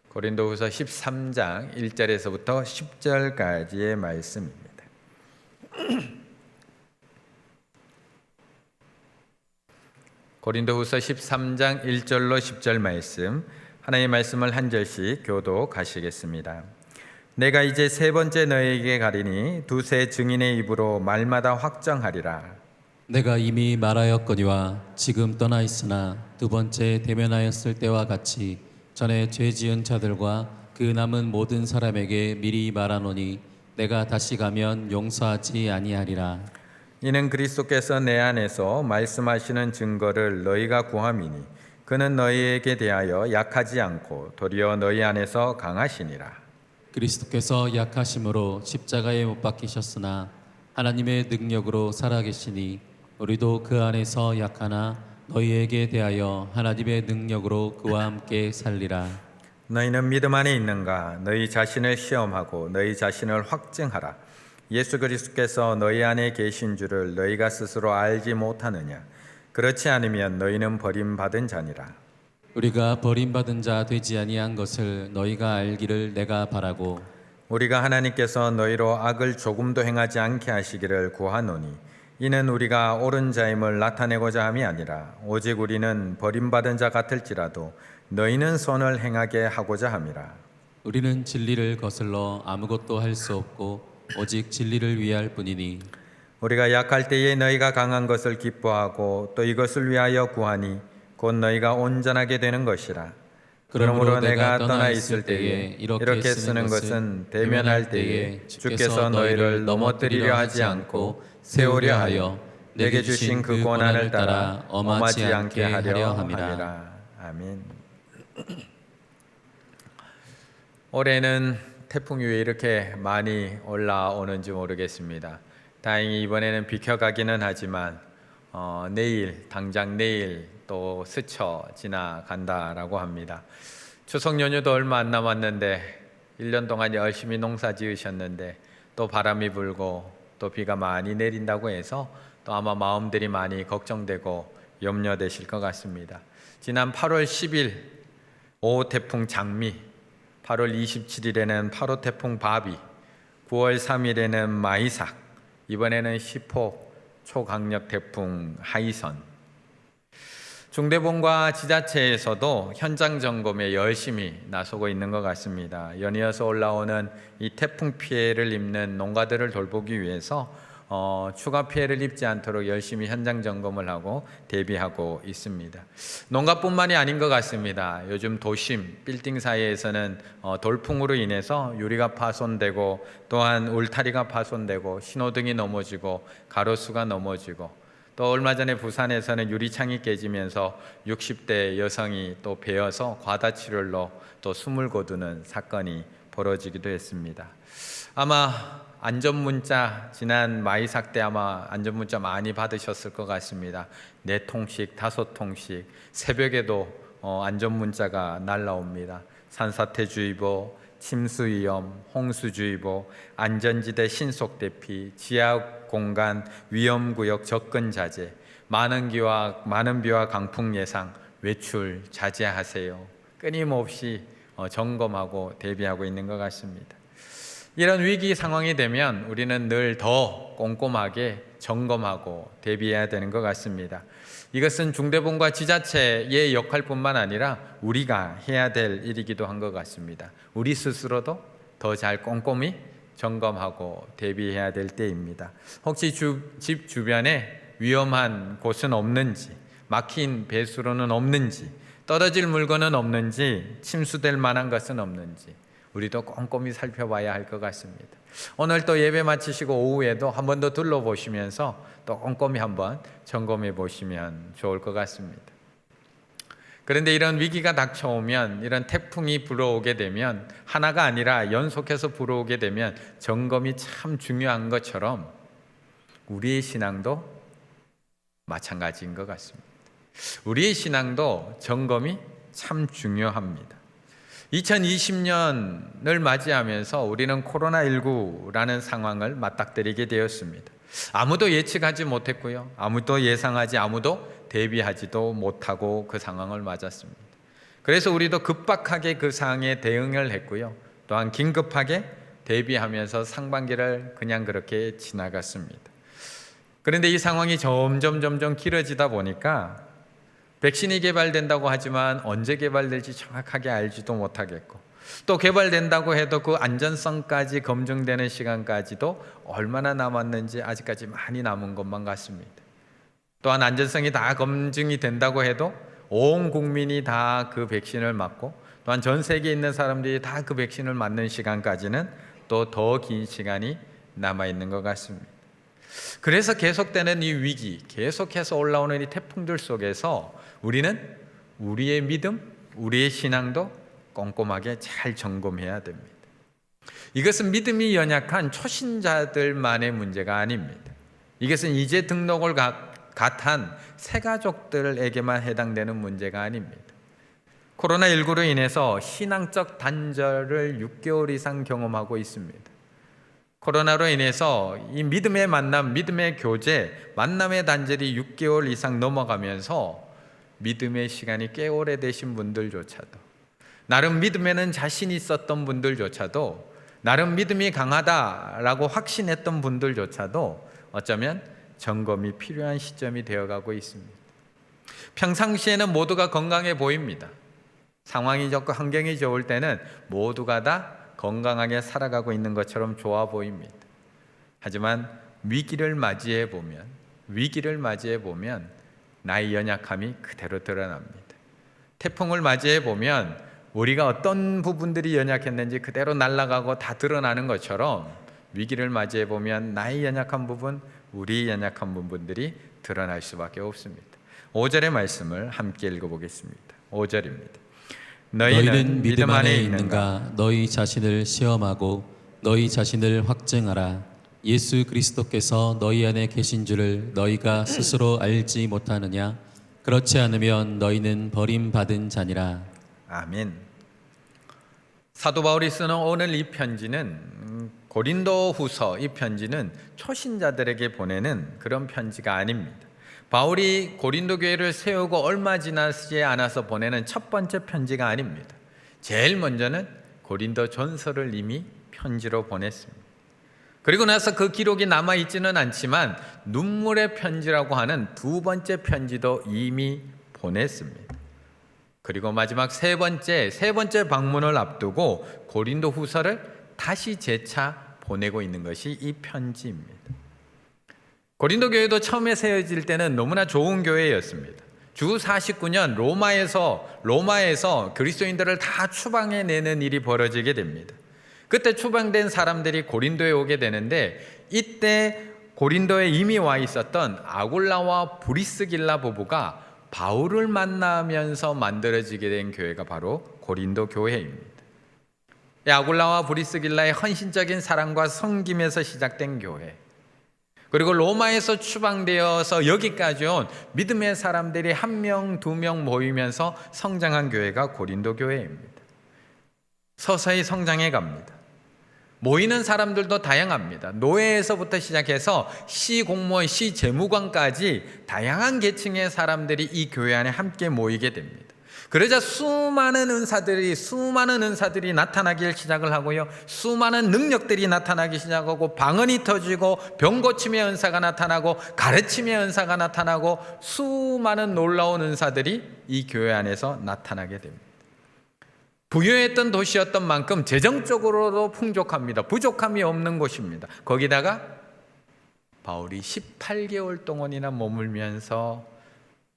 고린도후서 13장 1절에서부터 10절까지의 말씀입니다. 고린도후서 13장 1절로 10절 말씀, 하나님의 말씀을 한 절씩 교독하시겠습니다. 내가 이제 세 번째 너희에게 가리니 두세 증인의 입으로 말마다 확정하리라. 내가 이미 말하였거니와 지금 떠나 있으나 두 번째 대면하였을 때와 같이 전에 죄 지은 자들과 그 남은 모든 사람에게 미리 말하노니 내가 다시 가면 용서하지 아니하리라. 이는 그리스도께서 내 안에서 말씀하시는 증거를 너희가 구함이니 그는 너희에게 대하여 약하지 않고 도리어 너희 안에서 강하시니라. 그리스도께서 약하심으로 십자가에 못 박히셨으나 하나님의 능력으로 살아계시니 우리도 그 안에서 약하나 너희에게 대하여 하나님의 능력으로 그와 함께 살리라. 너희는 믿음 안에 있는가? 너희 자신을 시험하고 너희 자신을 확증하라. 예수 그리스도께서 너희 안에 계신 줄을 너희가 스스로 알지 못하느냐? 그렇지 않으면 너희는 버림받은 자니라. 우리가 버림받은 자 되지 아니한 것을 너희가 알기를 내가 바라고 우리가 하나님께서 너희로 악을 조금도 행하지 않게 하시기를 구하노니 이는 우리가 옳은 자임을 나타내고자 함이 아니라 오직 우리는 버림받은 자 같을지라도 너희는 선을 행하게 하고자 함이라. 우리는 진리를 거슬러 아무것도 할 수 없고 오직 진리를 위할 뿐이니 우리가 약할 때에 너희가 강한 것을 기뻐하고 또 이것을 위하여 구하니 곧 너희가 온전하게 되는 것이라. 그러므로 내가 떠나 있을 때에 이렇게 쓰는 것은 대면할 때에 주께서 너희를 넘어뜨리려 하지 않고 세우려 하여 내게 주신 그 권한을 따라 엄하지 않게 하려 함이라. 아멘. 올해는 태풍이 왜 이렇게 많이 올라오는지 모르겠습니다. 다행히 이번에는 비켜가기는 하지만 당장 내일 또 스쳐 지나간다라고 합니다. 추석 연휴도 얼마 안 남았는데 1년 동안 열심히 농사 지으셨는데 또 바람이 불고 또 비가 많이 내린다고 해서 또 아마 마음들이 많이 걱정되고 염려되실 것 같습니다. 지난 8월 10일 5호 태풍 장미, 8월 27일에는 8호 태풍 바비, 9월 3일에는 마이삭, 이번에는 10호 초강력 태풍 하이선. 중대본과 지자체에서도 현장 점검에 열심히 나서고 있는 것 같습니다. 연이어서 올라오는 이 태풍 피해를 입는 농가들을 돌보기 위해서 추가 피해를 입지 않도록 열심히 현장 점검을 하고 대비하고 있습니다. 농가뿐만이 아닌 것 같습니다. 요즘 도심, 빌딩 사이에서는 돌풍으로 인해서 유리가 파손되고 또한 울타리가 파손되고 신호등이 넘어지고 가로수가 넘어지고 또 얼마 전에 부산에서는 유리창이 깨지면서 60대 여성이 또 베어서 과다출혈로 또 숨을 거두는 사건이 벌어지기도 했습니다. 아마 안전문자, 지난 마이삭 때 아마 안전문자 많이 받으셨을 것 같습니다. 4통씩, 5통씩, 새벽에도 안전문자가 날라옵니다. 산사태주의보, 침수위험, 홍수주의보, 안전지대 신속대피, 지하공간 위험구역 접근 자제, 많은 비와 강풍 예상, 외출 자제하세요. 끊임없이 점검하고 대비하고 있는 것 같습니다. 이런 위기 상황이 되면 우리는 늘 더 꼼꼼하게 점검하고 대비해야 되는 것 같습니다. 이것은 중대본과 지자체의 역할뿐만 아니라 우리가 해야 될 일이기도 한 것 같습니다. 우리 스스로도 더 잘 꼼꼼히 점검하고 대비해야 될 때입니다. 혹시 집 주변에 위험한 곳은 없는지, 막힌 배수로는 없는지, 떨어질 물건은 없는지, 침수될 만한 것은 없는지 우리도 꼼꼼히 살펴봐야 할 것 같습니다. 오늘 또 예배 마치시고 오후에도 한 번 더 둘러보시면서 또 꼼꼼히 한번 점검해 보시면 좋을 것 같습니다. 그런데 이런 위기가 닥쳐오면, 이런 태풍이 불어오게 되면, 하나가 아니라 연속해서 불어오게 되면 점검이 참 중요한 것처럼 우리의 신앙도 마찬가지인 것 같습니다. 우리의 신앙도 점검이 참 중요합니다. 2020년을 맞이하면서 우리는 코로나19라는 상황을 맞닥뜨리게 되었습니다. 아무도 예측하지 못했고요. 아무도 예상하지, 아무도 대비하지도 못하고 그 상황을 맞았습니다. 그래서 우리도 급박하게 그 상황에 대응을 했고요. 또한 긴급하게 대비하면서 상반기를 그냥 그렇게 지나갔습니다. 그런데 이 상황이 점점 길어지다 보니까 백신이 개발된다고 하지만 언제 개발될지 정확하게 알지도 못하겠고, 또 개발된다고 해도 그 안전성까지 검증되는 시간까지도 얼마나 남았는지 아직까지 많이 남은 것만 같습니다. 또한 안전성이 다 검증이 된다고 해도 온 국민이 다 그 백신을 맞고, 또한 전 세계에 있는 사람들이 다 그 백신을 맞는 시간까지는 또 더 긴 시간이 남아있는 것 같습니다. 그래서 계속되는 이 위기, 계속해서 올라오는 이 태풍들 속에서 우리는 우리의 믿음, 우리의 신앙도 꼼꼼하게 잘 점검해야 됩니다. 이것은 믿음이 연약한 초신자들만의 문제가 아닙니다. 이것은 이제 등록을 갓한 새가족들에게만 해당되는 문제가 아닙니다. 코로나19로 인해서 신앙적 단절을 6개월 이상 경험하고 있습니다. 코로나로 인해서 이 믿음의 만남, 믿음의 교제, 만남의 단절이 6개월 이상 넘어가면서 믿음의 시간이 꽤 오래되신 분들조차도, 나름 믿음에는 자신이 있었던 분들조차도, 나름 믿음이 강하다라고 확신했던 분들조차도 어쩌면 점검이 필요한 시점이 되어가고 있습니다. 평상시에는 모두가 건강해 보입니다. 상황이 좋고 환경이 좋을 때는 모두가 다 건강하게 살아가고 있는 것처럼 좋아 보입니다. 하지만 위기를 맞이해 보면 나의 연약함이 그대로 드러납니다. 태풍을 맞이해 보면 우리가 어떤 부분들이 연약했는지 그대로 날아가고 다 드러나는 것처럼, 위기를 맞이해 보면 나의 연약한 부분, 우리 연약한 부분들이 드러날 수밖에 없습니다. 5절의 말씀을 함께 읽어보겠습니다. 5절입니다. 너희는 믿음 안에 있는가? 너희 자신을 시험하고 너희 자신을 확증하라. 예수 그리스도께서 너희 안에 계신 줄을 너희가 스스로 알지 못하느냐? 그렇지 않으면 너희는 버림받은 자니라. 아멘. 사도 바울이 쓰는 오늘 이 편지는, 고린도후서 이 편지는 초신자들에게 보내는 그런 편지가 아닙니다. 바울이 고린도 교회를 세우고 얼마 지나지 않아서 보내는 첫 번째 편지가 아닙니다. 제일 먼저는 고린도 전서를 이미 편지로 보냈습니다. 그리고 나서 그 기록이 남아있지는 않지만 눈물의 편지라고 하는 두 번째 편지도 이미 보냈습니다. 그리고 마지막 세 번째 방문을 앞두고 고린도 후서를 다시 재차 보내고 있는 것이 이 편지입니다. 고린도 교회도 처음에 세워질 때는 너무나 좋은 교회였습니다. 주 49년 로마에서 그리스도인들을 다 추방해내는 일이 벌어지게 됩니다. 그때 추방된 사람들이 고린도에 오게 되는데, 이때 고린도에 이미 와 있었던 아굴라와 브리스길라 부부가 바울을 만나면서 만들어지게 된 교회가 바로 고린도 교회입니다. 아굴라와 브리스길라의 헌신적인 사랑과 섬김에서 시작된 교회, 그리고 로마에서 추방되어서 여기까지 온 믿음의 사람들이 한 명, 두 명 모이면서 성장한 교회가 고린도 교회입니다. 서서히 성장해 갑니다. 모이는 사람들도 다양합니다. 노예에서부터 시작해서 시공무원, 시재무관까지 다양한 계층의 사람들이 이 교회 안에 함께 모이게 됩니다. 그러자 수많은 은사들이 나타나기 시작을 하고요, 수많은 능력들이 나타나기 시작하고, 방언이 터지고, 병 고침의 은사가 나타나고, 가르침의 은사가 나타나고, 수많은 놀라운 은사들이 이 교회 안에서 나타나게 됩니다. 부유했던 도시였던 만큼 재정적으로도 풍족합니다. 부족함이 없는 곳입니다. 거기다가 바울이 18개월 동안이나 머물면서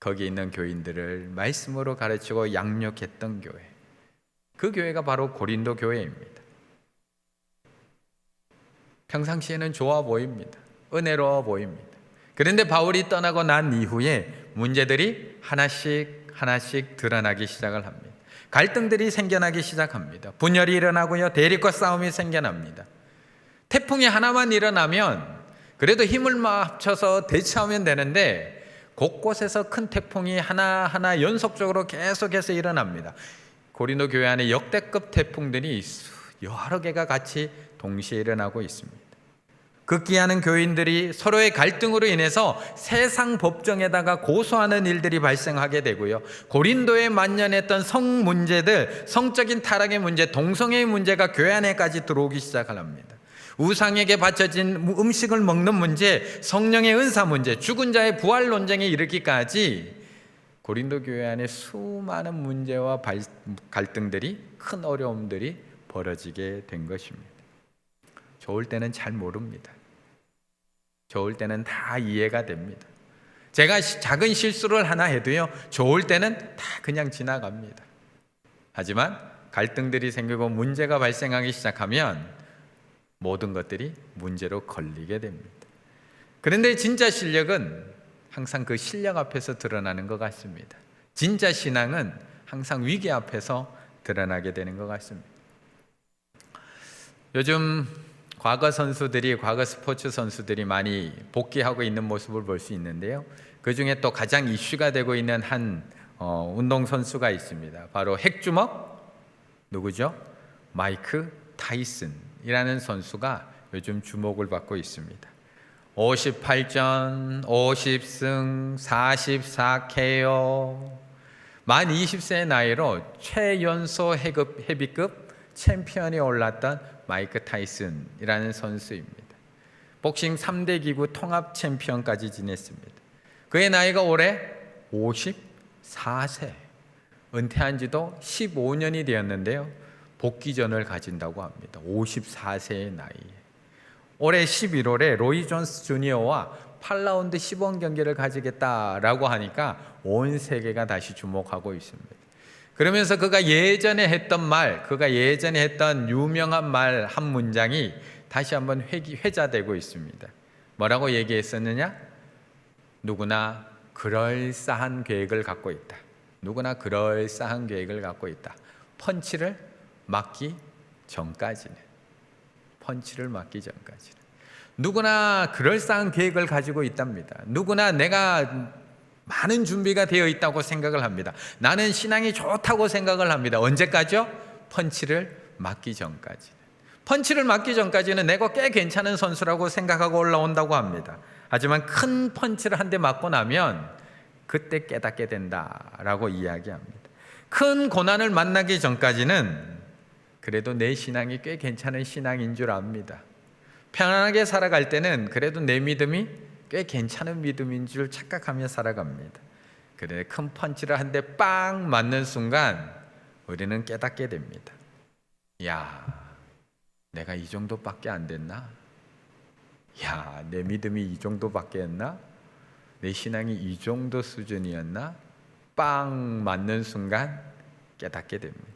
거기 있는 교인들을 말씀으로 가르치고 양육했던 교회, 그 교회가 바로 고린도 교회입니다. 평상시에는 좋아 보입니다. 은혜로워 보입니다. 그런데 바울이 떠나고 난 이후에 문제들이 하나씩 드러나기 시작을 합니다. 갈등들이 생겨나기 시작합니다. 분열이 일어나고요, 대립과 싸움이 생겨납니다. 태풍이 하나만 일어나면 그래도 힘을 합쳐서 대처하면 되는데, 곳곳에서 큰 태풍이 하나하나 연속적으로 계속해서 일어납니다. 고린도 교회 안에 역대급 태풍들이 여러 개가 같이 동시에 일어나고 있습니다. 극기하는 교인들이 서로의 갈등으로 인해서 세상 법정에다가 고소하는 일들이 발생하게 되고요. 고린도에 만연했던 성 문제들, 성적인 타락의 문제, 동성애의 문제가 교회 안에까지 들어오기 시작합니다. 우상에게 바쳐진 음식을 먹는 문제, 성령의 은사 문제, 죽은 자의 부활 논쟁에 이르기까지 고린도 교회 안에 수많은 문제와 갈등들이, 큰 어려움들이 벌어지게 된 것입니다. 좋을 때는 잘 모릅니다. 좋을 때는 다 이해가 됩니다. 제가 작은 실수를 하나 해도요, 좋을 때는 다 그냥 지나갑니다. 하지만 갈등들이 생기고 문제가 발생하기 시작하면 모든 것들이 문제로 걸리게 됩니다. 그런데 진짜 실력은 항상 그 실력 앞에서 드러나는 것 같습니다. 진짜 신앙은 항상 위기 앞에서 드러나게 되는 것 같습니다. 요즘 과거 스포츠 선수들이 많이 복귀하고 있는 모습을 볼 수 있는데요. 그 중에 또 가장 이슈가 되고 있는 한 운동선수가 있습니다. 바로 핵주먹, 누구죠? 마이크 타이슨이라는 선수가 요즘 주목을 받고 있습니다. 58전, 50승, 44KO, 만 20세의 나이로 최연소 헤비급 챔피언이 올랐던 마이크 타이슨이라는 선수입니다. 복싱 3대 기구 통합 챔피언까지 지냈습니다. 그의 나이가 올해 54세, 은퇴한 지도 15년이 되었는데요. 복귀전을 가진다고 합니다. 54세의 나이에. 올해 11월에 로이 존스 주니어와 8라운드 10원 경기를 가지겠다라고 하니까 온 세계가 다시 주목하고 있습니다. 그러면서 그가 예전에 했던 유명한 말 한 문장이 다시 한번 회자되고 있습니다. 뭐라고 얘기했었느냐? 누구나 그럴싸한 계획을 갖고 있다. 누구나 그럴싸한 계획을 갖고 있다. 펀치를 맞기 전까지는. 누구나 그럴싸한 계획을 가지고 있답니다. 누구나 내가 많은 준비가 되어 있다고 생각을 합니다. 나는 신앙이 좋다고 생각을 합니다. 언제까지요? 펀치를 맞기 전까지는. 펀치를 맞기 전까지는 내가 꽤 괜찮은 선수라고 생각하고 올라온다고 합니다. 하지만 큰 펀치를 한 대 맞고 나면 그때 깨닫게 된다라고 이야기합니다. 큰 고난을 만나기 전까지는 그래도 내 신앙이 꽤 괜찮은 신앙인 줄 압니다. 편안하게 살아갈 때는 그래도 내 믿음이 꽤 괜찮은 믿음인 줄 착각하며 살아갑니다. 그런데 큰 펀치를 한 대 빵 맞는 순간 우리는 깨닫게 됩니다. 야, 내가 이 정도밖에 안 됐나? 야, 내 믿음이 이 정도밖에 했나? 내 신앙이 이 정도 수준이었나? 빵 맞는 순간 깨닫게 됩니다.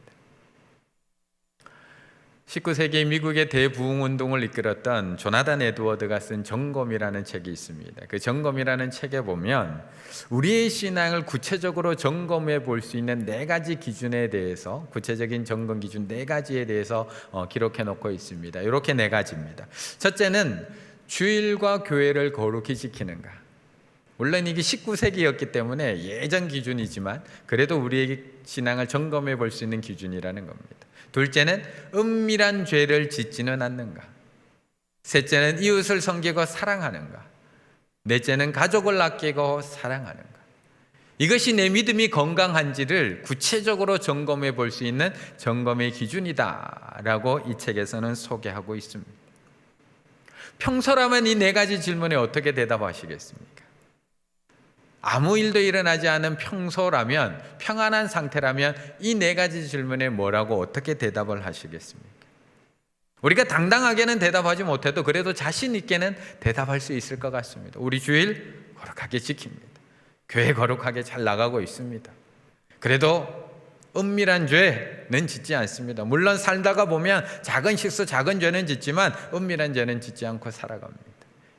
19세기 미국의 대부흥운동을 이끌었던 조나단 에드워드가 쓴 점검이라는 책이 있습니다. 그 점검이라는 책에 보면 우리의 신앙을 구체적으로 점검해 볼 수 있는 4가지 기준에 대해서, 구체적인 점검 기준 4가지에 대해서 기록해 놓고 있습니다. 이렇게 4가지입니다. 첫째는 주일과 교회를 거룩히 지키는가. 물론 이게 19세기였기 때문에 예전 기준이지만 그래도 우리의 신앙을 점검해 볼 수 있는 기준이라는 겁니다. 둘째는 은밀한 죄를 짓지는 않는가. 셋째는 이웃을 섬기고 사랑하는가. 넷째는 가족을 아끼고 사랑하는가. 이것이 내 믿음이 건강한지를 구체적으로 점검해 볼 수 있는 점검의 기준이다라고 이 책에서는 소개하고 있습니다. 평소라면 이 4가지 질문에 어떻게 대답하시겠습니까? 아무 일도 일어나지 않은 평소라면, 평안한 상태라면 이 4가지 질문에 뭐라고 어떻게 대답을 하시겠습니까? 우리가 당당하게는 대답하지 못해도 그래도 자신 있게는 대답할 수 있을 것 같습니다. 우리 주일 거룩하게 지킵니다. 교회 거룩하게 잘 나가고 있습니다. 그래도 은밀한 죄는 짓지 않습니다. 물론 살다가 보면 작은 실수, 작은 죄는 짓지만 은밀한 죄는 짓지 않고 살아갑니다.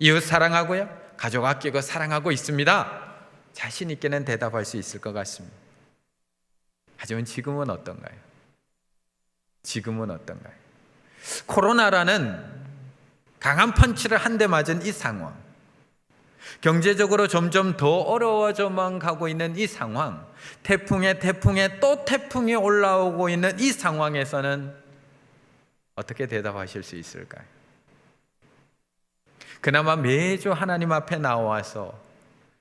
이웃 사랑하고요, 가족 아끼고 사랑하고 있습니다. 자신 있게는 대답할 수 있을 것 같습니다. 하지만 지금은 어떤가요? 코로나라는 강한 펀치를 한 대 맞은 이 상황, 경제적으로 점점 더 어려워져만 가고 있는 이 상황, 태풍에 또 태풍이 올라오고 있는 이 상황에서는 어떻게 대답하실 수 있을까요? 그나마 매주 하나님 앞에 나와서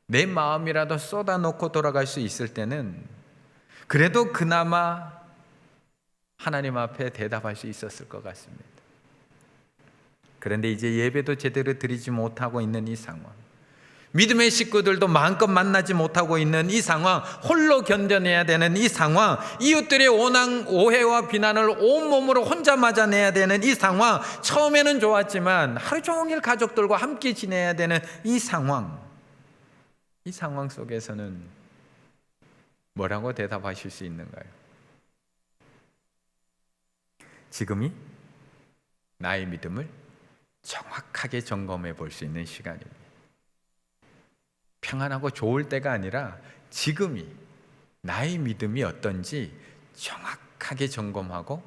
내 마음이라도 쏟아놓고 돌아갈 수 있을 때는 그래도 그나마 하나님 앞에 대답할 수 있었을 것 같습니다. 그런데 이제 예배도 제대로 드리지 못하고 있는 이 상황, 믿음의 식구들도 마음껏 만나지 못하고 있는 이 상황, 홀로 견뎌내야 되는 이 상황, 이웃들의 오해와 비난을 온몸으로 혼자 맞아내야 되는 이 상황, 처음에는 좋았지만 하루 종일 가족들과 함께 지내야 되는 이 상황, 이 상황 속에서는 뭐라고 대답하실 수 있는가요? 지금이 나의 믿음을 정확하게 점검해 볼 수 있는 시간입니다. 평안하고 좋을 때가 아니라 지금이 나의 믿음이 어떤지 정확하게 점검하고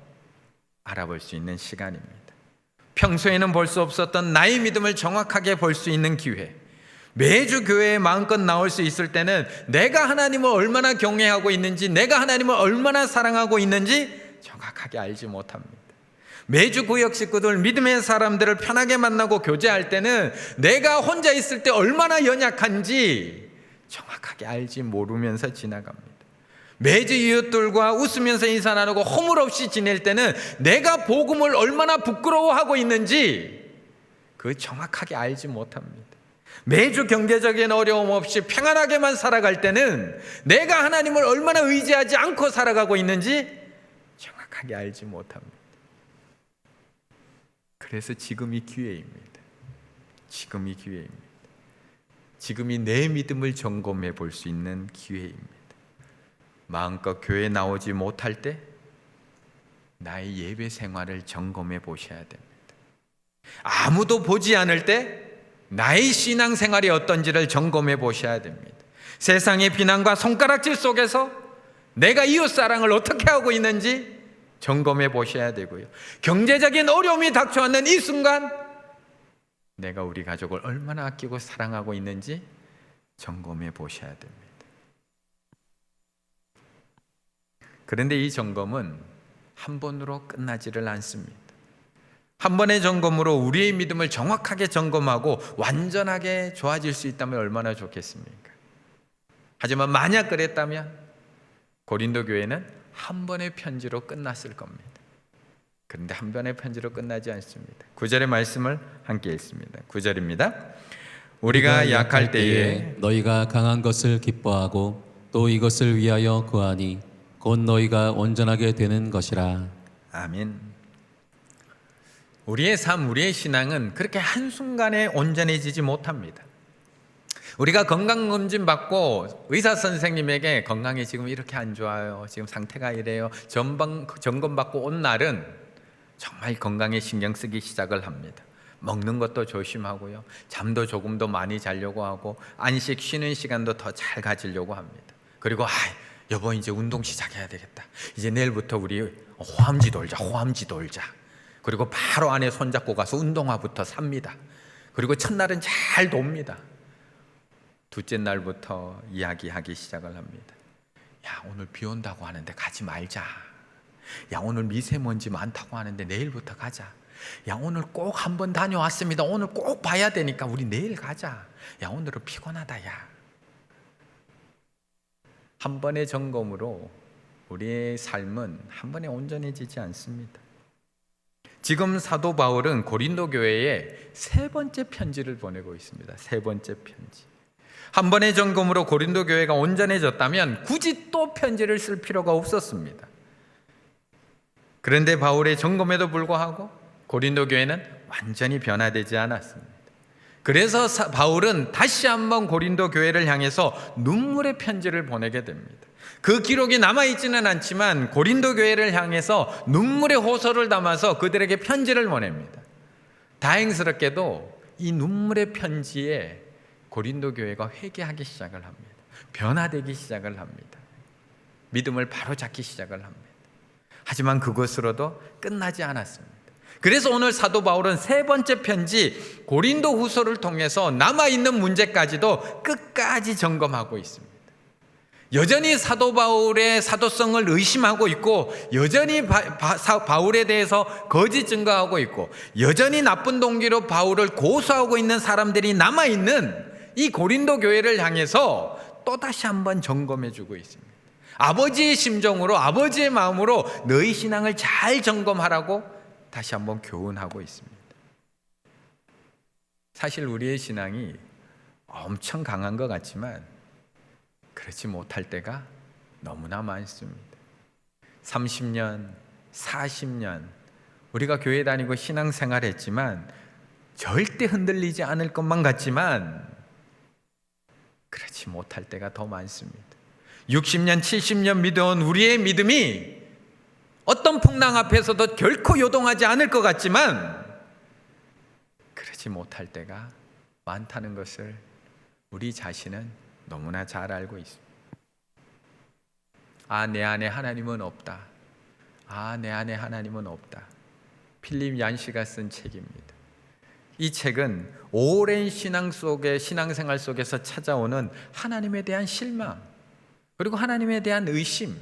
알아볼 수 있는 시간입니다. 평소에는 볼 수 없었던 나의 믿음을 정확하게 볼 수 있는 기회, 매주 교회에 마음껏 나올 수 있을 때는 내가 하나님을 얼마나 경외하고 있는지, 내가 하나님을 얼마나 사랑하고 있는지 정확하게 알지 못합니다. 매주 구역 식구들, 믿음의 사람들을 편하게 만나고 교제할 때는 내가 혼자 있을 때 얼마나 연약한지 정확하게 알지 모르면서 지나갑니다. 매주 이웃들과 웃으면서 인사 나누고 허물 없이 지낼 때는 내가 복음을 얼마나 부끄러워하고 있는지 그 정확하게 알지 못합니다. 매주 경제적인 어려움 없이 평안하게만 살아갈 때는 내가 하나님을 얼마나 의지하지 않고 살아가고 있는지 정확하게 알지 못합니다. 그래서 지금이 기회입니다. 지금이 기회입니다. 지금이 내 믿음을 점검해 볼 수 있는 기회입니다. 마음껏 교회에 나오지 못할 때 나의 예배 생활을 점검해 보셔야 됩니다. 아무도 보지 않을 때 나의 신앙 생활이 어떤지를 점검해 보셔야 됩니다. 세상의 비난과 손가락질 속에서 내가 이웃 사랑을 어떻게 하고 있는지 점검해 보셔야 되고요. 경제적인 어려움이 닥쳐왔는 이 순간 내가 우리 가족을 얼마나 아끼고 사랑하고 있는지 점검해 보셔야 됩니다. 그런데 이 점검은 한 번으로 끝나지를 않습니다. 한 번의 점검으로 우리의 믿음을 정확하게 점검하고 완전하게 좋아질 수 있다면 얼마나 좋겠습니까? 하지만 만약 그랬다면 고린도 교회는 한 번의 편지로 끝났을 겁니다. 그런데 한 번의 편지로 끝나지 않습니다. 9절의 말씀을 함께 읽습니다. 9절입니다. 우리가 약할 때에 너희가 강한 것을 기뻐하고 또 이것을 위하여 구하니 곧 너희가 온전하게 되는 것이라. 아멘. 우리의 삶, 우리의 신앙은 그렇게 한순간에 온전해지지 못합니다. 우리가 건강검진 받고 의사 선생님에게 건강이 지금 이렇게 안 좋아요, 지금 상태가 이래요, 점검 받고 온 날은 정말 건강에 신경 쓰기 시작을 합니다. 먹는 것도 조심하고요, 잠도 조금 더 많이 자려고 하고 안식 쉬는 시간도 더 잘 가지려고 합니다. 그리고 여보 이제 운동 시작해야 되겠다, 이제 내일부터 우리 호암지 돌자. 그리고 바로 안에 손잡고 가서 운동화부터 삽니다. 그리고 첫날은 잘 돕니다. 둘째 날부터 이야기하기 시작을 합니다. 야, 오늘 비 온다고 하는데 가지 말자. 야, 오늘 미세먼지 많다고 하는데 내일부터 가자. 야, 오늘 꼭 한번 다녀왔습니다. 오늘 꼭 봐야 되니까 우리 내일 가자. 야, 오늘은 피곤하다. 야. 한 번의 점검으로 우리의 삶은 한 번에 온전해지지 않습니다. 지금 사도 바울은 고린도 교회에 세 번째 편지를 보내고 있습니다. 세 번째 편지. 한 번의 점검으로 고린도 교회가 온전해졌다면 굳이 또 편지를 쓸 필요가 없었습니다. 그런데 바울의 점검에도 불구하고 고린도 교회는 완전히 변화되지 않았습니다. 그래서 바울은 다시 한번 고린도 교회를 향해서 눈물의 편지를 보내게 됩니다. 그 기록이 남아있지는 않지만 고린도 교회를 향해서 눈물의 호소를 담아서 그들에게 편지를 보냅니다. 다행스럽게도 이 눈물의 편지에 고린도 교회가 회개하기 시작을 합니다. 변화되기 시작을 합니다. 믿음을 바로잡기 시작을 합니다. 하지만 그것으로도 끝나지 않았습니다. 그래서 오늘 사도 바울은 세 번째 편지 고린도 후서를 통해서 남아있는 문제까지도 끝까지 점검하고 있습니다. 여전히 사도 바울의 사도성을 의심하고 있고, 여전히 바울에 대해서 거짓 증거하고 있고, 여전히 나쁜 동기로 바울을 고소하고 있는 사람들이 남아있는 이 고린도 교회를 향해서 또다시 한번 점검해 주고 있습니다. 아버지의 심정으로, 아버지의 마음으로 너희 신앙을 잘 점검하라고 다시 한번 교훈하고 있습니다. 사실 우리의 신앙이 엄청 강한 것 같지만 그렇지 못할 때가 너무나 많습니다. 30년, 40년 우리가 교회 다니고 신앙생활 했지만 절대 흔들리지 않을 것만 같지만 그렇지 못할 때가 더 많습니다. 60년, 70년 믿어온 우리의 믿음이 어떤 풍랑 앞에서도 결코 요동하지 않을 것 같지만 그렇지 못할 때가 많다는 것을 우리 자신은 너무나 잘 알고 있습니다. 내 안에 하나님은 없다. 내 안에 하나님은 없다. 필립 얀시가 쓴 책입니다. 이 책은 오랜 신앙생활 속에서 찾아오는 하나님에 대한 실망, 그리고 하나님에 대한 의심,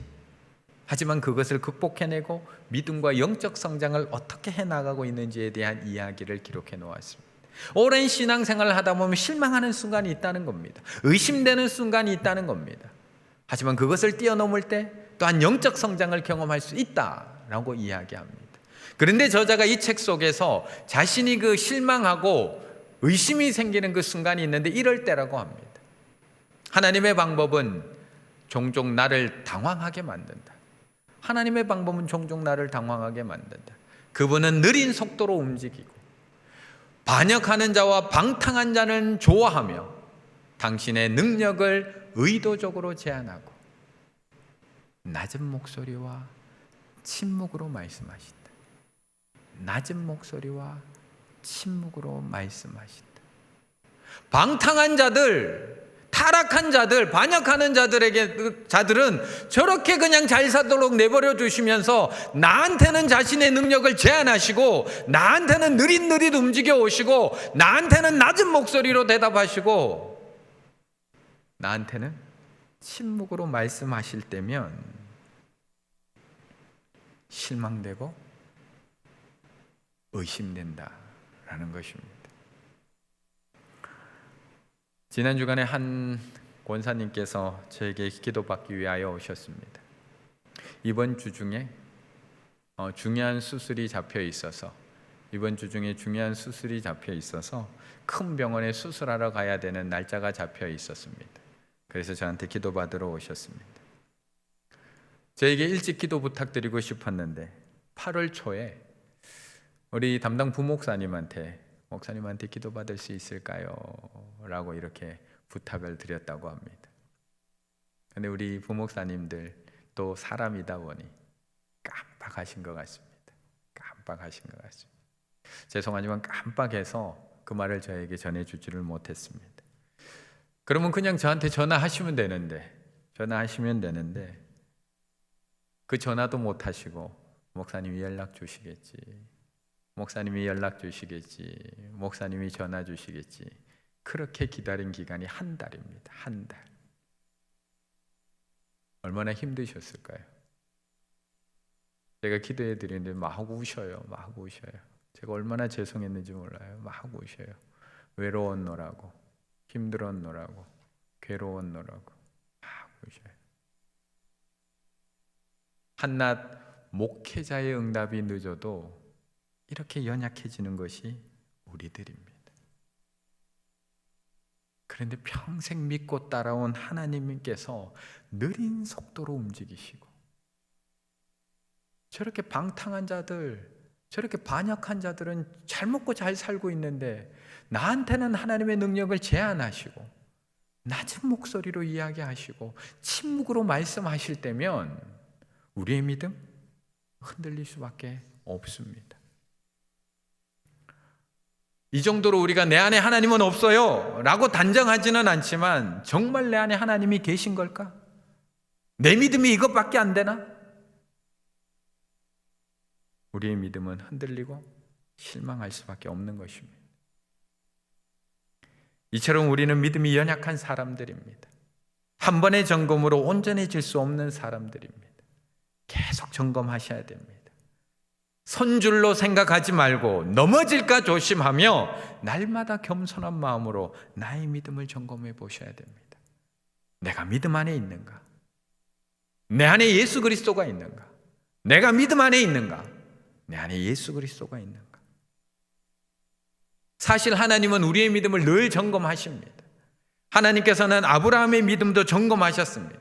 하지만 그것을 극복해내고 믿음과 영적 성장을 어떻게 해나가고 있는지에 대한 이야기를 기록해 놓았습니다. 오랜 신앙생활을 하다 보면 실망하는 순간이 있다는 겁니다. 의심되는 순간이 있다는 겁니다. 하지만 그것을 뛰어넘을 때 또한 영적 성장을 경험할 수 있다라고 이야기합니다. 그런데 저자가 이 책 속에서 자신이 그 실망하고 의심이 생기는 그 순간이 있는데 이럴 때라고 합니다. 하나님의 방법은 종종 나를 당황하게 만든다. 하나님의 방법은 종종 나를 당황하게 만든다. 그분은 느린 속도로 움직이고 반역하는 자와 방탕한 자는 좋아하며 당신의 능력을 의도적으로 제한하고 낮은 목소리와 침묵으로 말씀하신다. 낮은 목소리와 침묵으로 말씀하신다. 방탕한 자들, 타락한 자들, 반역하는 자들은 저렇게 그냥 잘 살도록 내버려 두시면서 나한테는 자신의 능력을 제한하시고 나한테는 느릿느릿 움직여 오시고 나한테는 낮은 목소리로 대답하시고 나한테는 침묵으로 말씀하실 때면 실망되고 의심된다라는 것입니다. 지난 주간에 한 권사님께서 저에게 기도받기 위하여 오셨습니다. 이번 주 중에 중요한 수술이 잡혀 있어서 큰 병원에 수술하러 가야 되는 날짜가 잡혀 있었습니다. 그래서 저한테 기도받으러 오셨습니다. 저에게 일찍 기도 부탁드리고 싶었는데 8월 초에 우리 담당 부목사님한테 기도받을 수 있을까요? 라고 이렇게 부탁을 드렸다고 합니다. 근데 우리 부목사님들 또 사람이다 보니 깜빡하신 것 같습니다. 죄송하지만 깜빡해서 그 말을 저에게 전해주지를 못했습니다. 그러면 그냥 저한테 전화하시면 되는데 그 전화도 못 하시고 목사님이 연락 주시겠지, 목사님이 전화 주시겠지. 그렇게 기다린 기간이 한 달입니다. 한 달. 얼마나 힘드셨을까요? 제가 기도해 드리는데 막 우셔요. 제가 얼마나 죄송했는지 몰라요. 막 우셔요. 외로웠노라고, 힘들었노라고, 괴로웠노라고 막 우셔요. 한낱 목회자의 응답이 늦어도 이렇게 연약해지는 것이 우리들입니다. 그런데 평생 믿고 따라온 하나님께서 느린 속도로 움직이시고 저렇게 방탕한 자들, 저렇게 반역한 자들은 잘 먹고 잘 살고 있는데 나한테는 하나님의 능력을 제한하시고 낮은 목소리로 이야기하시고 침묵으로 말씀하실 때면 우리의 믿음 흔들릴 수밖에 없습니다. 이 정도로 우리가 내 안에 하나님은 없어요 라고 단정하지는 않지만 정말 내 안에 하나님이 계신 걸까? 내 믿음이 이것밖에 안 되나? 우리의 믿음은 흔들리고 실망할 수밖에 없는 것입니다. 이처럼 우리는 믿음이 연약한 사람들입니다. 한 번의 점검으로 온전해질 수 없는 사람들입니다. 계속 점검하셔야 됩니다. 선줄로 생각하지 말고 넘어질까 조심하며 날마다 겸손한 마음으로 나의 믿음을 점검해 보셔야 됩니다. 내가 믿음 안에 있는가? 내 안에 예수 그리스도가 있는가? 내가 믿음 안에 있는가? 내 안에 예수 그리스도가 있는가? 사실 하나님은 우리의 믿음을 늘 점검하십니다. 하나님께서는 아브라함의 믿음도 점검하셨습니다.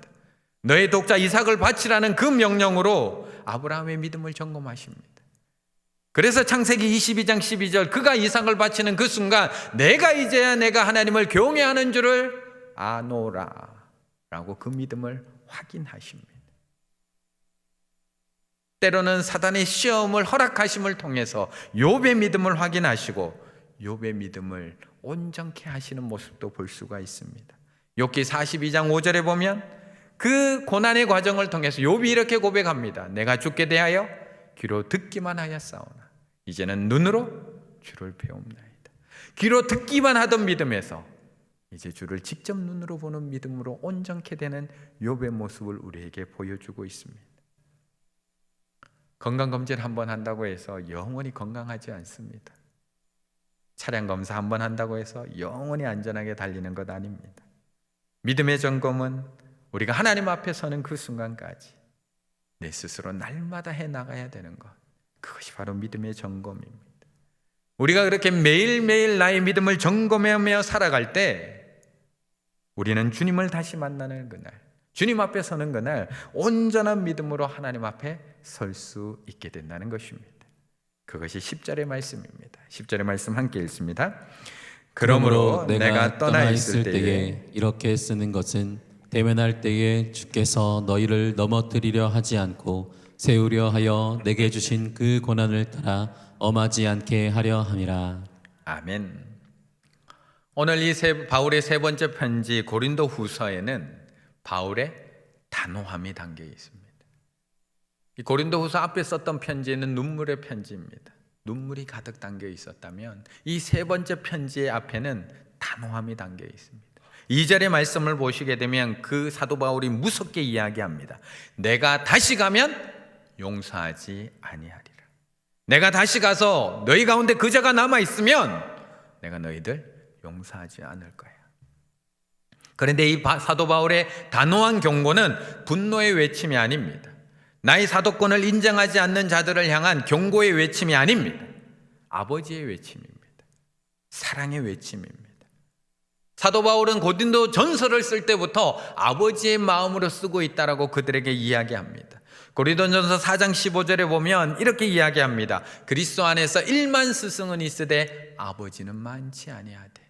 너의 독자 이삭을 바치라는 그 명령으로 아브라함의 믿음을 점검하십니다. 그래서 창세기 22장 12절 그가 이삭을 바치는 그 순간 내가 이제야 내가 하나님을 경외하는 줄을 아노라 라고 그 믿음을 확인하십니다. 때로는 사단의 시험을 허락하심을 통해서 욥의 믿음을 확인하시고 욥의 믿음을 온전케 하시는 모습도 볼 수가 있습니다. 욥기 42장 5절에 보면 그 고난의 과정을 통해서 욥이 이렇게 고백합니다. 내가 주께 대하여 귀로 듣기만 하였사오나 이제는 눈으로 주를 배웁나이다. 귀로 듣기만 하던 믿음에서 이제 주를 직접 눈으로 보는 믿음으로 온전케 되는 욥의 모습을 우리에게 보여주고 있습니다. 건강검진 한번 한다고 해서 영원히 건강하지 않습니다. 차량 검사 한번 한다고 해서 영원히 안전하게 달리는 것 아닙니다. 믿음의 점검은 우리가 하나님 앞에 서는 그 순간까지 내 스스로 날마다 해나가야 되는 것, 그것이 바로 믿음의 점검입니다. 우리가 그렇게 매일매일 나의 믿음을 점검하며 살아갈 때 우리는 주님을 다시 만나는 그날, 주님 앞에 서는 그날 온전한 믿음으로 하나님 앞에 설 수 있게 된다는 것입니다. 그것이 10절의 말씀입니다. 10절의 말씀 함께 읽습니다. 그러므로 내가 떠나 있을 때에 이렇게 쓰는 것은 대면할 때에 주께서 너희를 넘어뜨리려 하지 않고 세우려 하여 내게 주신 그 고난을 따라 엄하지 않게 하려 함이라. 아멘. 오늘 이 바울의 세 번째 편지 고린도 후서에는 바울의 단호함이 담겨 있습니다. 이 고린도 후서 앞에 썼던 편지는 눈물의 편지입니다. 눈물이 가득 담겨 있었다면 이 세 번째 편지의 앞에는 단호함이 담겨 있습니다. 2절의 말씀을 보시게 되면 그 사도 바울이 무섭게 이야기합니다. 내가 다시 가면 용서하지 아니하리라. 내가 다시 가서 너희 가운데 그 자가 남아있으면 내가 너희들 용서하지 않을 거야. 그런데 이 사도 바울의 단호한 경고는 분노의 외침이 아닙니다. 나의 사도권을 인정하지 않는 자들을 향한 경고의 외침이 아닙니다. 아버지의 외침입니다. 사랑의 외침입니다. 사도 바울은 고린도 전서를 쓸 때부터 아버지의 마음으로 쓰고 있다라고 그들에게 이야기합니다. 고린도전서 4장 15절에 보면 이렇게 이야기합니다. 그리스도 안에서 1만 스승은 있으되 아버지는 많지 아니하되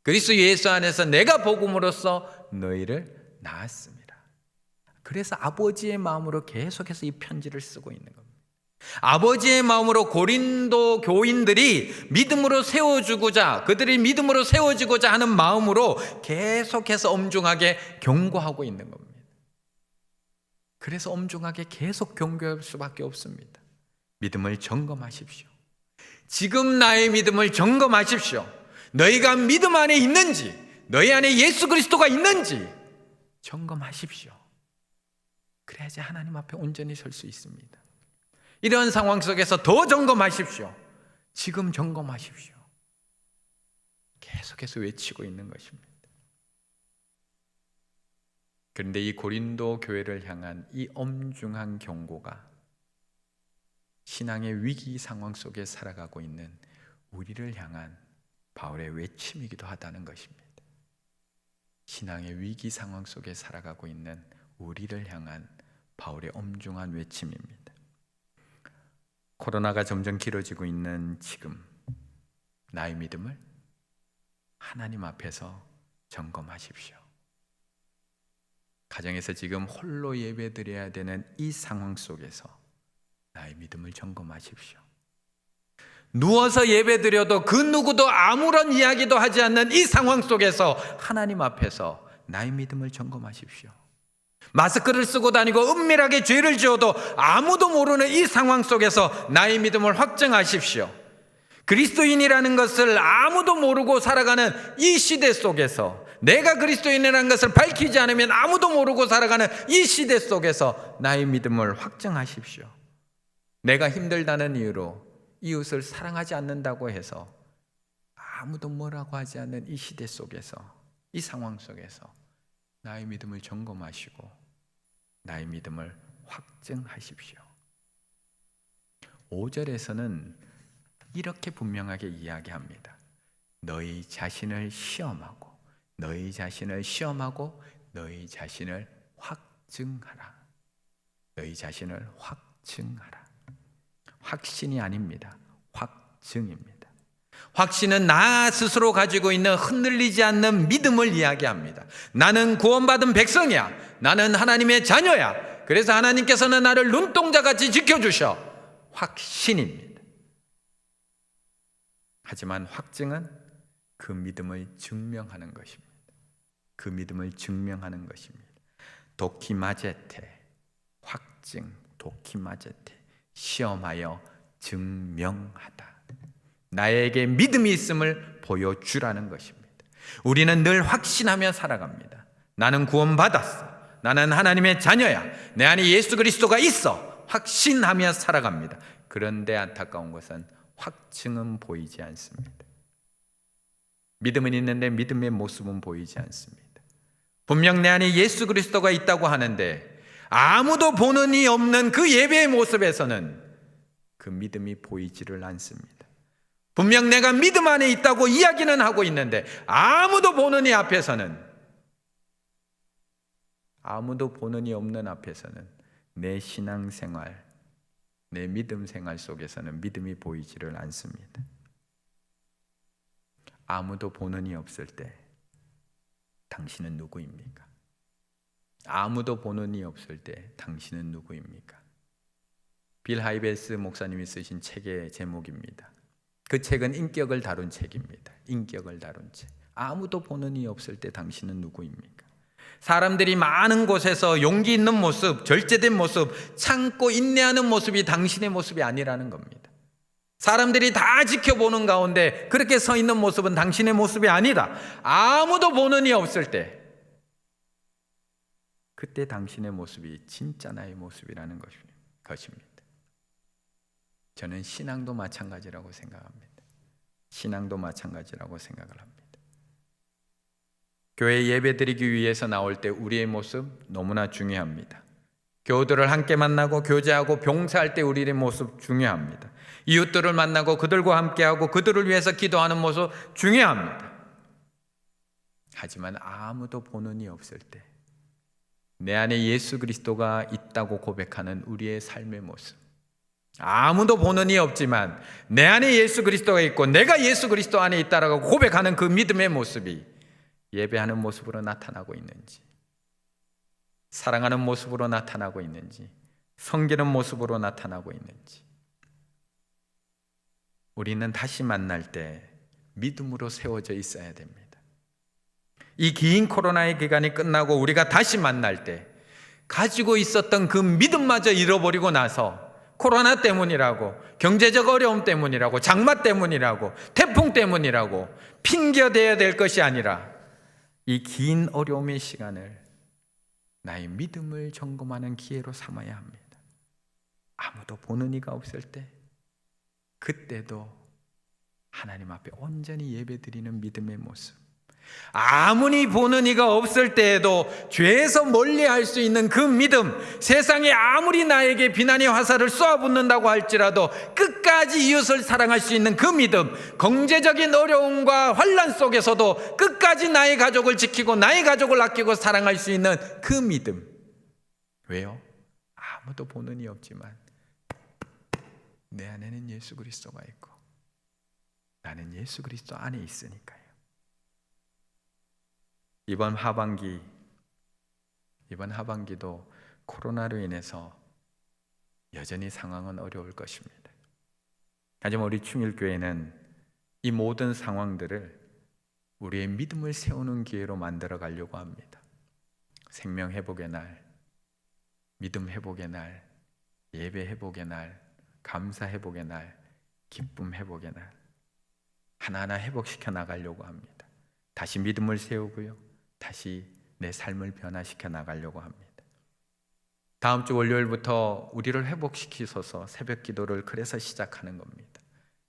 그리스도 예수 안에서 내가 복음으로써 너희를 낳았습니다. 그래서 아버지의 마음으로 계속해서 이 편지를 쓰고 있는 겁니다. 아버지의 마음으로 고린도 교인들이 믿음으로 세워주고자, 그들이 믿음으로 세워지고자 하는 마음으로 계속해서 엄중하게 경고하고 있는 겁니다. 그래서 엄중하게 계속 경고할 수밖에 없습니다. 믿음을 점검하십시오. 지금 나의 믿음을 점검하십시오. 너희가 믿음 안에 있는지, 너희 안에 예수 그리스도가 있는지 점검하십시오. 그래야지 하나님 앞에 온전히 설 수 있습니다. 이런 상황 속에서 더 점검하십시오. 지금 점검하십시오. 계속해서 외치고 있는 것입니다. 그런데 이 고린도 교회를 향한 이 엄중한 경고가 신앙의 위기 상황 속에 살아가고 있는 우리를 향한 바울의 외침이기도 하다는 것입니다. 신앙의 위기 상황 속에 살아가고 있는 우리를 향한 바울의 엄중한 외침입니다. 코로나가 점점 길어지고 있는 지금 나의 믿음을 하나님 앞에서 점검하십시오. 가정에서 지금 홀로 예배드려야 되는 이 상황 속에서 나의 믿음을 점검하십시오. 누워서 예배드려도 그 누구도 아무런 이야기도 하지 않는 이 상황 속에서 하나님 앞에서 나의 믿음을 점검하십시오. 마스크를 쓰고 다니고 은밀하게 죄를 지어도 아무도 모르는 이 상황 속에서 나의 믿음을 확증하십시오. 그리스도인이라는 것을 아무도 모르고 살아가는 이 시대 속에서 내가 그리스도인이라는 것을 밝히지 않으면 아무도 모르고 살아가는 이 시대 속에서 나의 믿음을 확증하십시오. 내가 힘들다는 이유로 이웃을 사랑하지 않는다고 해서 아무도 뭐라고 하지 않는 이 시대 속에서, 이 상황 속에서 나의 믿음을 점검하시고 나의 믿음을 확증하십시오. 5절에서는 이렇게 분명하게 이야기합니다. 너희 자신을 시험하고 너희 자신을 시험하고 너희 자신을 확증하라. 너희 자신을 확증하라. 확신이 아닙니다. 확증입니다. 확신은 나 스스로 가지고 있는 흔들리지 않는 믿음을 이야기합니다. 나는 구원받은 백성이야. 나는 하나님의 자녀야. 그래서 하나님께서는 나를 눈동자같이 지켜주셔. 확신입니다. 하지만 확증은 그 믿음을 증명하는 것입니다. 그 믿음을 증명하는 것입니다. 도키마제테, 확증, 도키마제테, 시험하여 증명하다. 나에게 믿음이 있음을 보여주라는 것입니다. 우리는 늘 확신하며 살아갑니다. 나는 구원받았어. 나는 하나님의 자녀야. 내 안에 예수 그리스도가 있어. 확신하며 살아갑니다. 그런데 안타까운 것은 확증은 보이지 않습니다. 믿음은 있는데 믿음의 모습은 보이지 않습니다. 분명 내 안에 예수 그리스도가 있다고 하는데 아무도 보는 이 없는 그 예배의 모습에서는 그 믿음이 보이지를 않습니다. 분명 내가 믿음 안에 있다고 이야기는 하고 있는데 아무도 보는 이 앞에서는, 아무도 보는 이 없는 앞에서는 내 신앙생활, 내 믿음 생활 속에서는 믿음이 보이지를 않습니다. 아무도 보는 이 없을 때 당신은 누구입니까? 아무도 보는 이 없을 때 당신은 누구입니까? 빌 하이베스 목사님이 쓰신 책의 제목입니다. 그 책은 인격을 다룬 책입니다. 인격을 다룬 책. 아무도 보는 이 없을 때 당신은 누구입니까? 사람들이 많은 곳에서 용기 있는 모습, 절제된 모습, 참고 인내하는 모습이 당신의 모습이 아니라는 겁니다. 사람들이 다 지켜보는 가운데 그렇게 서 있는 모습은 당신의 모습이 아니다. 아무도 보는 이 없을 때, 그때 당신의 모습이 진짜 나의 모습이라는 것입니다. 저는 신앙도 마찬가지라고 생각합니다. 신앙도 마찬가지라고 생각을 합니다. 교회 예배드리기 위해서 나올 때 우리의 모습 너무나 중요합니다. 교우들을 함께 만나고 교제하고 봉사할 때 우리의 모습 중요합니다. 이웃들을 만나고 그들과 함께하고 그들을 위해서 기도하는 모습 중요합니다. 하지만 아무도 보는 이 없을 때 내 안에 예수 그리스도가 있다고 고백하는 우리의 삶의 모습, 아무도 보는 이 없지만 내 안에 예수 그리스도가 있고 내가 예수 그리스도 안에 있다라고 고백하는 그 믿음의 모습이 예배하는 모습으로 나타나고 있는지, 사랑하는 모습으로 나타나고 있는지, 섬기는 모습으로 나타나고 있는지, 우리는 다시 만날 때 믿음으로 세워져 있어야 됩니다. 이 긴 코로나의 기간이 끝나고 우리가 다시 만날 때 가지고 있었던 그 믿음마저 잃어버리고 나서 코로나 때문이라고, 경제적 어려움 때문이라고, 장마 때문이라고, 태풍 때문이라고 핑계대야 될 것이 아니라 이 긴 어려움의 시간을 나의 믿음을 점검하는 기회로 삼아야 합니다. 아무도 보는 이가 없을 때, 그때도 하나님 앞에 온전히 예배드리는 믿음의 모습, 아무리 보는 이가 없을 때에도 죄에서 멀리할 수 있는 그 믿음, 세상에 아무리 나에게 비난의 화살을 쏘아붙는다고 할지라도 끝까지 이웃을 사랑할 수 있는 그 믿음, 경제적인 어려움과 환난 속에서도 끝까지 나의 가족을 지키고 나의 가족을 아끼고 사랑할 수 있는 그 믿음. 왜요? 아무도 보는 이 없지만 내 안에는 예수 그리스도가 있고 나는 예수 그리스도 안에 있으니까요. 이번 하반기도 코로나로 인해서 여전히 상황은 어려울 것입니다. 하지만 우리 충일교회는 이 모든 상황들을 우리의 믿음을 세우는 기회로 만들어 가려고 합니다. 생명 회복의 날, 믿음 회복의 날, 예배 회복의 날, 감사 회복의 날, 기쁨 회복의 날, 하나하나 회복시켜 나가려고 합니다. 다시 믿음을 세우고요, 다시 내 삶을 변화시켜 나가려고 합니다. 다음 주 월요일부터 우리를 회복시키소서 새벽 기도를 그래서 시작하는 겁니다.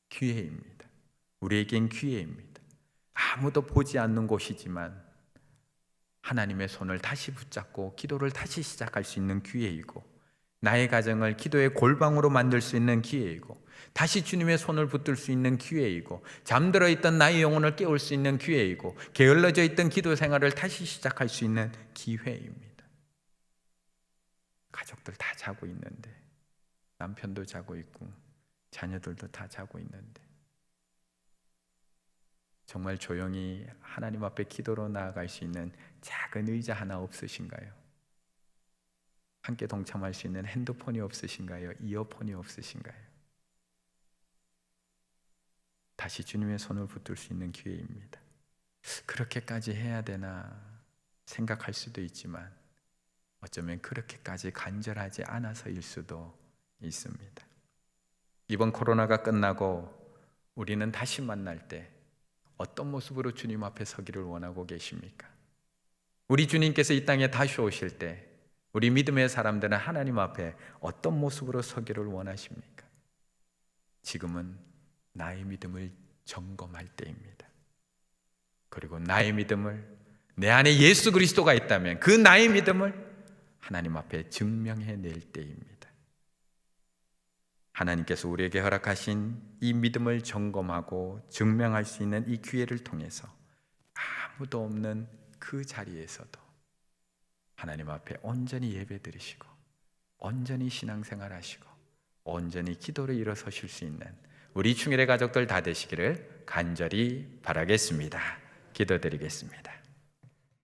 기회입니다. 우리에겐 기회입니다. 아무도 보지 않는 곳이지만 하나님의 손을 다시 붙잡고 기도를 다시 시작할 수 있는 기회이고, 나의 가정을 기도의 골방으로 만들 수 있는 기회이고, 다시 주님의 손을 붙들 수 있는 기회이고, 잠들어 있던 나의 영혼을 깨울 수 있는 기회이고, 게을러져 있던 기도 생활을 다시 시작할 수 있는 기회입니다. 가족들 다 자고 있는데, 남편도 자고 있고 자녀들도 다 자고 있는데, 정말 조용히 하나님 앞에 기도로 나아갈 수 있는 작은 의자 하나 없으신가요? 함께 동참할 수 있는 핸드폰이 없으신가요? 이어폰이 없으신가요? 다시 주님의 손을 붙들 수 있는 기회입니다. 그렇게까지 해야 되나 생각할 수도 있지만, 어쩌면 그렇게까지 간절하지 않아서일 수도 있습니다. 이번 코로나가 끝나고 우리는 다시 만날 때 어떤 모습으로 주님 앞에 서기를 원하고 계십니까? 우리 주님께서 이 땅에 다시 오실 때 우리 믿음의 사람들은 하나님 앞에 어떤 모습으로 서기를 원하십니까? 지금은 나의 믿음을 점검할 때입니다. 그리고 나의 믿음을, 내 안에 예수 그리스도가 있다면 그 나의 믿음을 하나님 앞에 증명해낼 때입니다. 하나님께서 우리에게 허락하신 이 믿음을 점검하고 증명할 수 있는 이 기회를 통해서 아무도 없는 그 자리에서도 하나님 앞에 온전히 예배드리시고, 온전히 신앙생활 하시고, 온전히 기도를 일어서실 수 있는 우리 충일의 가족들 다 되시기를 간절히 바라겠습니다. 기도드리겠습니다.